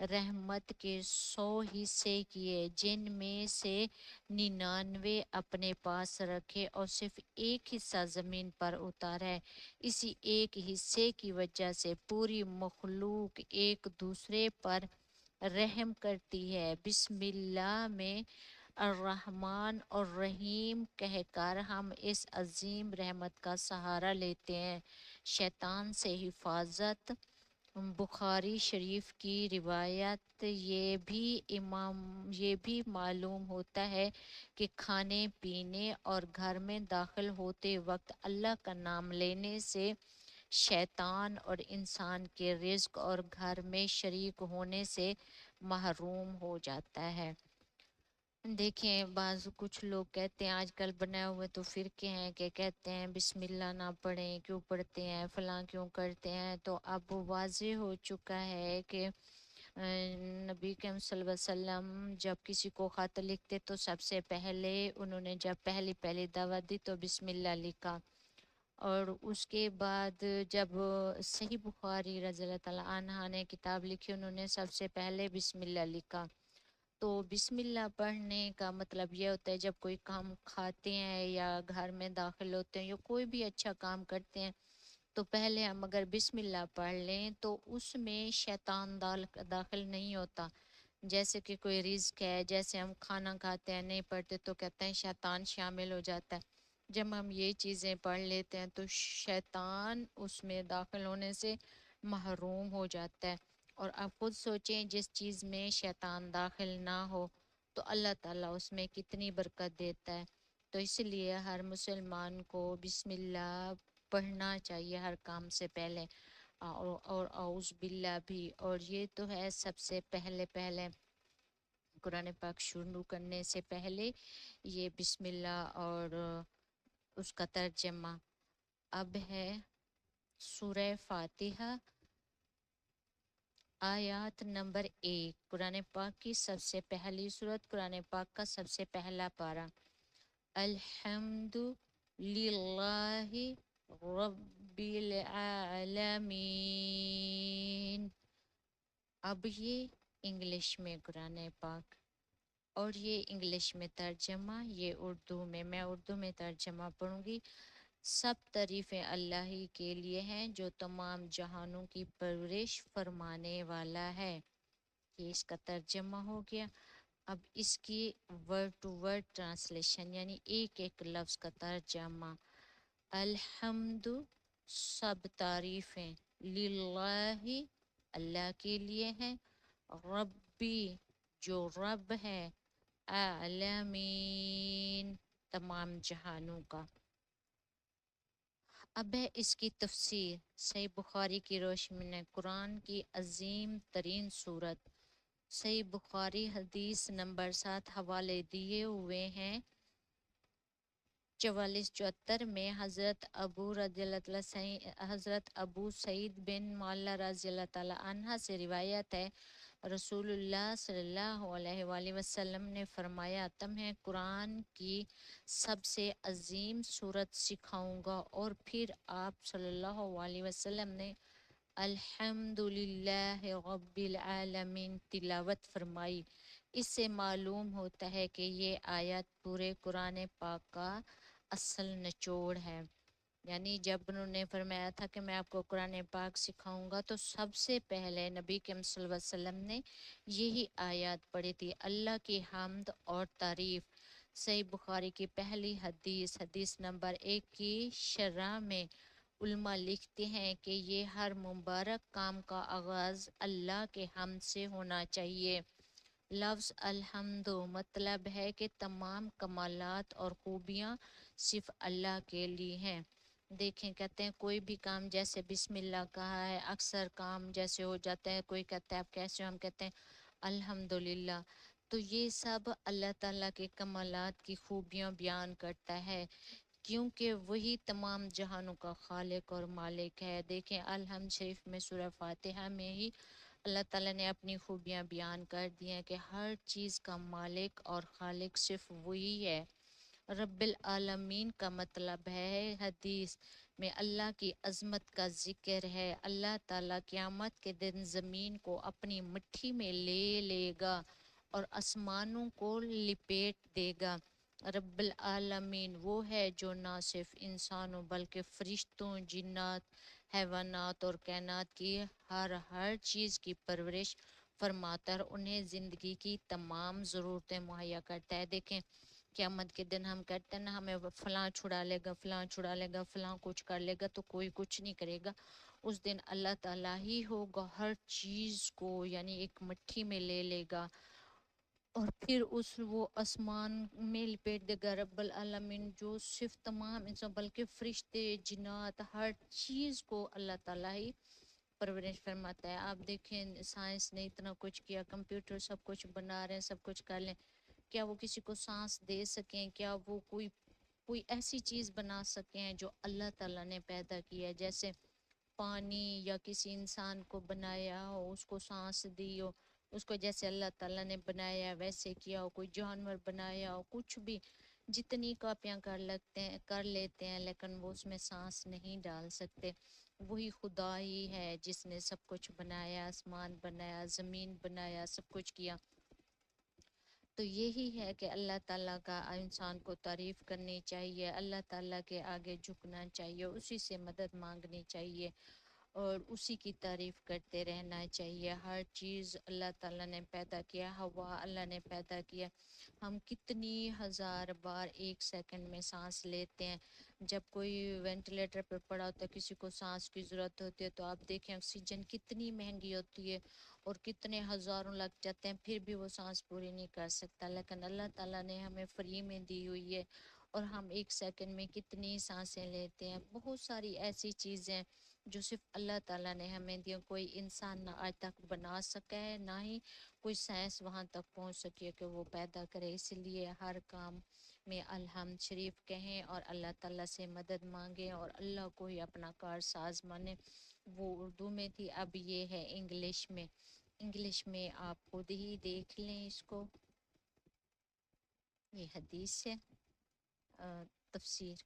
رحمت کے 100 حصے کیے، جن میں سے 99 اپنے پاس رکھے اور صرف ایک حصہ زمین پر اتارا۔ اسی ایک حصے کی وجہ سے پوری مخلوق ایک دوسرے پر رحم کرتی ہے۔ بسم اللہ میں الرحمن الرحیم کہہ کر ہم اس عظیم رحمت کا سہارا لیتے ہیں۔ شیطان سے حفاظت۔ بخاری شریف کی روایت یہ بھی معلوم ہوتا ہے کہ کھانے پینے اور گھر میں داخل ہوتے وقت اللہ کا نام لینے سے شیطان اور انسان کے رزق اور گھر میں شریک ہونے سے محروم ہو جاتا ہے۔ دیکھیں بعض کچھ لوگ کہتے ہیں آج کل بنائے ہوئے تو فرقے ہیں کہ کہتے ہیں بسم اللہ نہ پڑھیں، کیوں پڑھتے ہیں، فلاں کیوں کرتے ہیں۔ تو اب واضح ہو چکا ہے کہ نبی کریم صلی اللہ علیہ وسلم جب کسی کو خط لکھتے تو سب سے پہلے انہوں نے جب پہلی دعوت دی تو بسم اللہ لکھا، اور اس کے بعد جب صحیح بخاری رضی اللہ تعالیٰ عنہ نے کتاب لکھی انہوں نے سب سے پہلے بسم اللہ لکھا۔ تو بسم اللہ پڑھنے کا مطلب یہ ہوتا ہے جب کوئی کام کھاتے ہیں یا گھر میں داخل ہوتے ہیں یا کوئی بھی اچھا کام کرتے ہیں تو پہلے ہم اگر بسم اللہ پڑھ لیں تو اس میں شیطان داخل نہیں ہوتا۔ جیسے کہ کوئی رزق ہے، جیسے ہم کھانا کھاتے ہیں نہیں پڑھتے تو کہتے ہیں شیطان شامل ہو جاتا ہے۔ جب ہم یہ چیزیں پڑھ لیتے ہیں تو شیطان اس میں داخل ہونے سے محروم ہو جاتا ہے۔ اور آپ خود سوچیں جس چیز میں شیطان داخل نہ ہو تو اللہ تعالیٰ اس میں کتنی برکت دیتا ہے۔ تو اس لیے ہر مسلمان کو بسم اللہ پڑھنا چاہیے ہر کام سے پہلے، اور اعوذ باللہ بھی۔ اور یہ تو ہے سب سے پہلے قرآن پاک شروع کرنے سے پہلے یہ بسم اللہ اور اس کا ترجمہ۔ اب ہے سورہ فاتحہ، آیات نمبر 1، قرآن پاک کی سب سے پہلی سورت، قرآن پاک کا سب سے پہلا پارہ۔ الحمد للہ رب العالمین۔ اب یہ انگلش میں قرآن پاک اور یہ انگلش میں ترجمہ، یہ اردو میں اردو میں ترجمہ پڑھوں گی۔ سب تعریفیں اللہ ہی کے لیے ہیں جو تمام جہانوں کی پرورش فرمانے والا ہے۔ یہ اس کا ترجمہ ہو گیا۔ اب اس کی ورڈ ٹو ورڈ ٹرانسلیشن یعنی ایک ایک لفظ کا ترجمہ۔ الحمد سب تعریفیں، للہ اللہ کے لیے ہیں، ربی جو رب ہے، عالمین تمام جہانوں کا۔ اب ہے اس کی تفسیر۔ صحیح بخاری کی روشنی میں قرآن کی عظیم ترین سورت۔ صحیح بخاری حدیث نمبر 7 حوالے دیے ہوئے ہیں 4474 میں حضرت ابو سعید بن معلا رضی اللہ تعالیٰ عنہ سے روایت ہے، رسول اللہ صلی اللہ علیہ وآلہ وسلم نے فرمایا تمہیں قرآن کی سب سے عظیم سورت سکھاؤں گا، اور پھر آپ صلی اللہ علیہ وسلم نے الحمدللہ رب العالمین تلاوت فرمائی۔ اس سے معلوم ہوتا ہے کہ یہ آیت پورے قرآن پاک کا اصل نچوڑ ہے۔ یعنی جب انہوں نے فرمایا تھا کہ میں آپ کو قرآن پاک سکھاؤں گا تو سب سے پہلے نبی کریم صلی اللہ علیہ وسلم نے یہی آیات پڑھی تھی، اللہ کی حمد اور تعریف۔ صحیح بخاری کی پہلی حدیث نمبر 1 کی شرح میں علماء لکھتے ہیں کہ یہ ہر مبارک کام کا آغاز اللہ کے حمد سے ہونا چاہیے۔ لفظ الحمد مطلب ہے کہ تمام کمالات اور خوبیاں صرف اللہ کے لیے ہیں۔ دیکھیں کہتے ہیں کوئی بھی کام جیسے بسم اللہ کہا ہے، اکثر کام جیسے ہو جاتا ہے، کوئی کہتا ہے آپ کیسے، ہم کہتے ہیں الحمدللہ۔ تو یہ سب اللہ تعالیٰ کے کمالات کی خوبیاں بیان کرتا ہے، کیونکہ وہی تمام جہانوں کا خالق اور مالک ہے۔ دیکھیں الحمد شریف میں سورہ فاتحہ میں ہی اللہ تعالیٰ نے اپنی خوبیاں بیان کر دی ہیں کہ ہر چیز کا مالک اور خالق صرف وہی ہے۔ رب العالمین کا مطلب ہے حدیث میں اللہ کی عظمت کا ذکر ہے۔ اللہ تعالیٰ قیامت کے دن زمین کو اپنی مٹھی میں لے لے گا اور آسمانوں کو لپیٹ دے گا۔ رب العالمین وہ ہے جو نہ صرف انسانوں بلکہ فرشتوں، جنات، حیوانات اور کائنات کی ہر چیز کی پرورش فرماتا ہے اور انہیں زندگی کی تمام ضرورتیں مہیا کرتا ہے۔ دیکھیں قیامت کے دن ہم کہتے ہیں نا ہمیں فلاں چھڑا لے گا، فلاں چھڑا لے گا، فلاں کچھ کر لے گا، تو کوئی کچھ نہیں کرے گا۔ اس دن اللہ تعالیٰ ہی ہوگا ہر چیز کو یعنی ایک مٹھی میں لے لے گا اور پھر وہ آسمان میں لپیٹ دے گا۔ رب العالمین جو صرف تمام انسان بلکہ فرشتے، جنات، ہر چیز کو اللہ تعالیٰ ہی پرورش فرماتا ہے۔ آپ دیکھیں سائنس نے اتنا کچھ کیا، کمپیوٹر سب کچھ بنا رہے ہیں، سب کچھ کر لیں، کیا وہ کسی کو سانس دے سکیں؟ کیا وہ کوئی ایسی چیز بنا سکے ہیں جو اللہ تعالیٰ نے پیدا کی ہے؟ جیسے پانی یا کسی انسان کو بنایا ہو، اس کو سانس دی ہو، اس کو جیسے اللہ تعالیٰ نے بنایا ویسے کیا ہو، کوئی جانور بنایا ہو، کچھ بھی جتنی کاپیاں کر لیتے ہیں لیکن وہ اس میں سانس نہیں ڈال سکتے۔ وہی خدا ہی ہے جس نے سب کچھ بنایا، آسمان بنایا، زمین بنایا، سب کچھ کیا۔ تو یہی ہے کہ اللہ تعالیٰ کا انسان کو تعریف کرنی چاہیے، اللہ تعالیٰ کے آگے جھکنا چاہیے، اسی سے مدد مانگنی چاہیے اور اسی کی تعریف کرتے رہنا چاہیے۔ ہر چیز اللہ تعالیٰ نے پیدا کیا، ہوا اللہ نے پیدا کیا۔ ہم کتنی ہزار بار ایک سیکنڈ میں سانس لیتے ہیں۔ جب کوئی وینٹیلیٹر پہ پڑا ہوتا ہے، کسی کو سانس کی ضرورت ہوتی ہے، تو آپ دیکھیں آکسیجن کتنی مہنگی ہوتی ہے اور کتنے ہزاروں لگ جاتے ہیں، پھر بھی وہ سانس پوری نہیں کر سکتا، لیکن اللہ تعالیٰ نے ہمیں فری میں دی ہوئی ہے اور ہم ایک سیکنڈ میں کتنی سانسیں لیتے ہیں۔ بہت ساری ایسی چیزیں جو صرف اللہ تعالیٰ نے ہمیں دی، کوئی انسان نہ آج تک بنا سکا ہے، نہ ہی کوئی سائنس وہاں تک پہنچ سکی ہے کہ وہ پیدا کرے۔ اس لیے ہر کام میں الحمد شریف کہیں اور اللہ تعالیٰ سے مدد مانگیں اور اللہ کو ہی اپنا کارساز مانے۔ وہ اردو میں تھی، اب یہ ہے انگلش میں آپ خود ہی دیکھ لیں اس کو۔ یہ حدیث ہے، تفسیر۔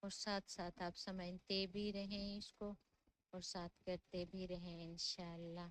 اور ساتھ ساتھ آپ سمجھتے بھی رہیں اس کو اور ساتھ کرتے بھی رہیں انشاءاللہ۔